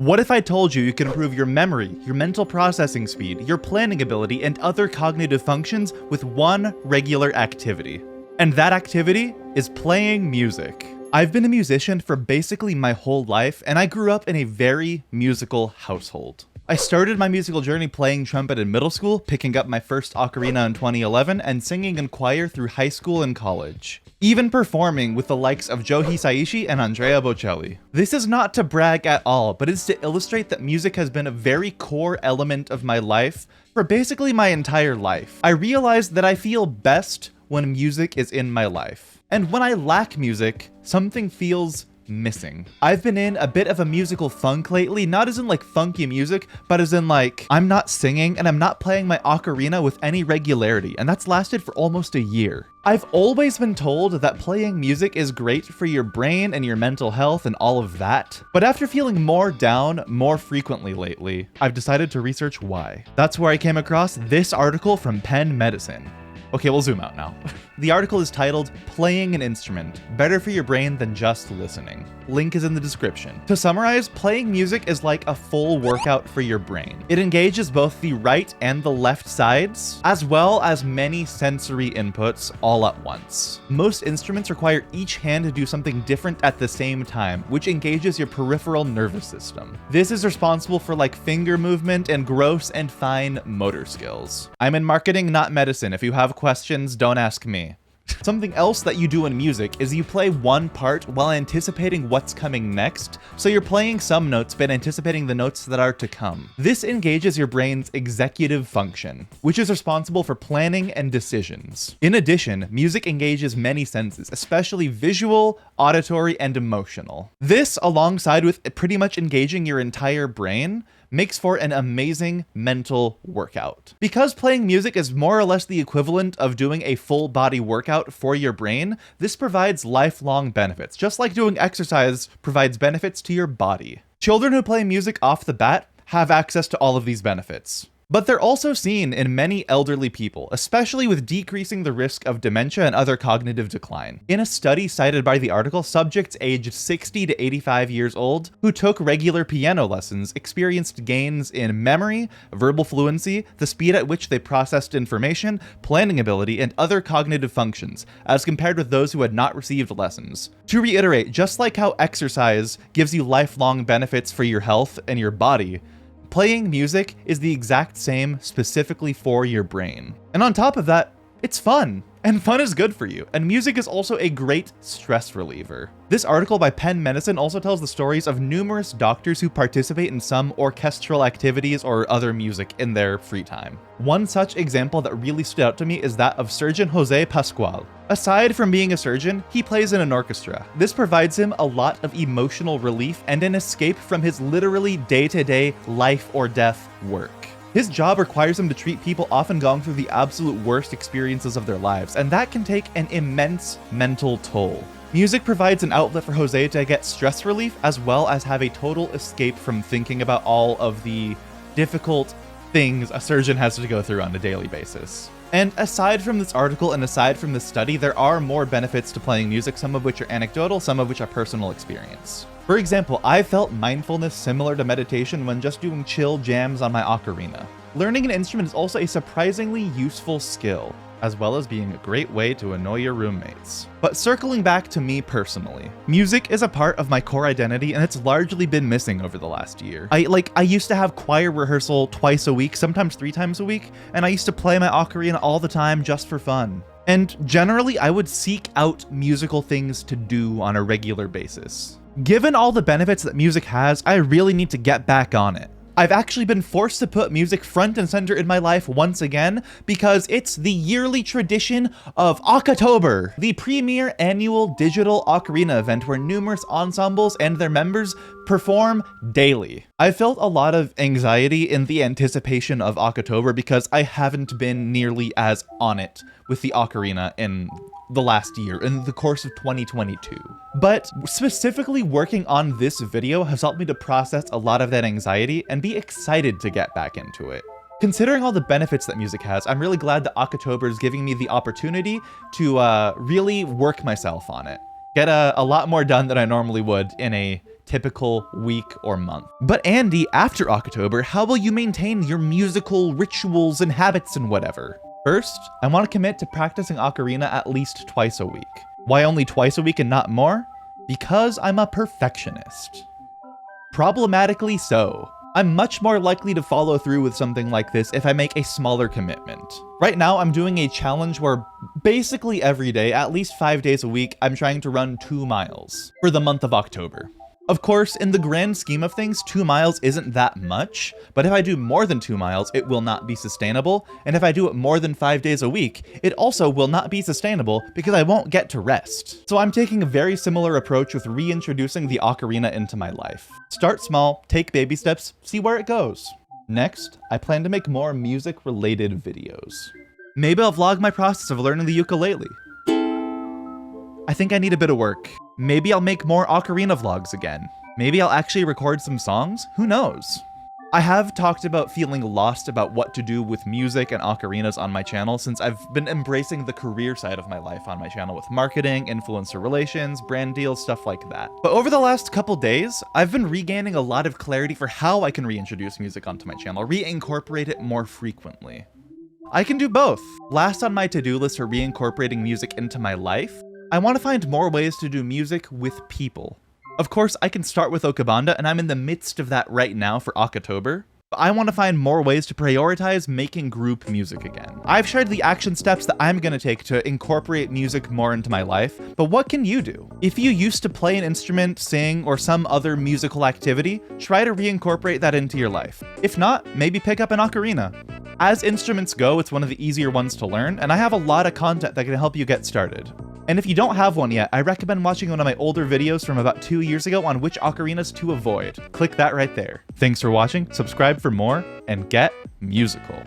What if I told you you could improve your memory, your mental processing speed, your planning ability, and other cognitive functions with one regular activity? And that activity is playing music. I've been a musician for basically my whole life, and I grew up in a very musical household. I started my musical journey playing trumpet in middle school, picking up my first ocarina in 2011, and singing in choir through high school and college. Even performing with the likes of Joe Hisaishi and Andrea Bocelli. This is not to brag at all, but it's to illustrate that music has been a very core element of my life for basically my entire life. I realized that I feel best when music is in my life. And when I lack music, something feels missing. I've been in a bit of a musical funk lately, not as in like funky music, but as in like, I'm not singing and I'm not playing my ocarina with any regularity, and that's lasted for almost a year. I've always been told that playing music is great for your brain and your mental health and all of that, but after feeling more down more frequently lately, I've decided to research why. That's where I came across this article from Penn Medicine. Okay, we'll zoom out now. The article is titled, Playing an Instrument, Better for Your Brain Than Just Listening. Link is in the description. To summarize, playing music is like a full workout for your brain. It engages both the right and the left sides, as well as many sensory inputs all at once. Most instruments require each hand to do something different at the same time, which engages your peripheral nervous system. This is responsible for like finger movement and gross and fine motor skills. I'm in marketing, not medicine. If you have questions, don't ask me. Something else that you do in music is you play one part while anticipating what's coming next, so you're playing some notes but anticipating the notes that are to come. This engages your brain's executive function, which is responsible for planning and decisions. In addition, music engages many senses, especially visual, auditory, and emotional. This, alongside with pretty much engaging your entire brain, makes for an amazing mental workout. Because playing music is more or less the equivalent of doing a full body workout for your brain, this provides lifelong benefits, just like doing exercise provides benefits to your body. Children who play music off the bat have access to all of these benefits. But they're also seen in many elderly people, especially with decreasing the risk of dementia and other cognitive decline. In a study cited by the article, subjects aged 60 to 85 years old who took regular piano lessons experienced gains in memory, verbal fluency, the speed at which they processed information, planning ability, and other cognitive functions, as compared with those who had not received lessons. To reiterate, just like how exercise gives you lifelong benefits for your health and your body, playing music is the exact same specifically for your brain. And on top of that, it's fun. And fun is good for you. And music is also a great stress reliever. This article by Penn Medicine also tells the stories of numerous doctors who participate in some orchestral activities or other music in their free time. One such example that really stood out to me is that of surgeon Jose Pascual. Aside from being a surgeon, he plays in an orchestra. This provides him a lot of emotional relief and an escape from his literally day-to-day life or death work. His job requires him to treat people often going through the absolute worst experiences of their lives, and that can take an immense mental toll. Music provides an outlet for Jose to get stress relief as well as have a total escape from thinking about all of the difficult things a surgeon has to go through on a daily basis. And aside from this article and aside from this study, there are more benefits to playing music, some of which are anecdotal, some of which are personal experience. For example, I felt mindfulness similar to meditation when just doing chill jams on my ocarina. Learning an instrument is also a surprisingly useful skill, as well as being a great way to annoy your roommates. But circling back to me personally, music is a part of my core identity and it's largely been missing over the last year. I used to have choir rehearsal twice a week, sometimes 3 times a week, and I used to play my ocarina all the time just for fun. And generally, I would seek out musical things to do on a regular basis. Given all the benefits that music has, I really need to get back on it. I've actually been forced to put music front and center in my life once again because it's the yearly tradition of Oktober, the premier annual digital ocarina event where numerous ensembles and their members perform daily. I felt a lot of anxiety in the anticipation of Oktober because I haven't been nearly as on it with the ocarina in the last year, in the course of 2022. But specifically working on this video has helped me to process a lot of that anxiety and be excited to get back into it. Considering all the benefits that music has, I'm really glad that Oktober is giving me the opportunity to really work myself on it. Get a lot more done than I normally would in a typical week or month. But Andy, after October, how will you maintain your musical rituals and habits and whatever? First, I want to commit to practicing Ocarina at least twice a week. Why only twice a week and not more? Because I'm a perfectionist. Problematically so. I'm much more likely to follow through with something like this if I make a smaller commitment. Right now, I'm doing a challenge where basically every day, at least 5 days a week, I'm trying to run 2 miles for the month of October. Of course, in the grand scheme of things, 2 miles isn't that much, but if I do more than 2 miles, it will not be sustainable, and if I do it more than 5 days a week, it also will not be sustainable because I won't get to rest. So I'm taking a very similar approach with reintroducing the Ocarina into my life. Start small, take baby steps, see where it goes. Next, I plan to make more music-related videos. Maybe I'll vlog my process of learning the ukulele. I think I need a bit of work. Maybe I'll make more Ocarina vlogs again. Maybe I'll actually record some songs? Who knows? I have talked about feeling lost about what to do with music and ocarinas on my channel since I've been embracing the career side of my life on my channel with marketing, influencer relations, brand deals, stuff like that. But over the last couple days, I've been regaining a lot of clarity for how I can reintroduce music onto my channel, reincorporate it more frequently. I can do both. Last on my to-do list for reincorporating music into my life, I want to find more ways to do music with people. Of course, I can start with Okabanda, and I'm in the midst of that right now for October. But I want to find more ways to prioritize making group music again. I've shared the action steps that I'm going to take to incorporate music more into my life, but what can you do? If you used to play an instrument, sing, or some other musical activity, try to reincorporate that into your life. If not, maybe pick up an ocarina. As instruments go, it's one of the easier ones to learn, and I have a lot of content that can help you get started. And if you don't have one yet, I recommend watching one of my older videos from about 2 years ago on which ocarinas to avoid. Click that right there. Thanks for watching, subscribe for more, and get musical.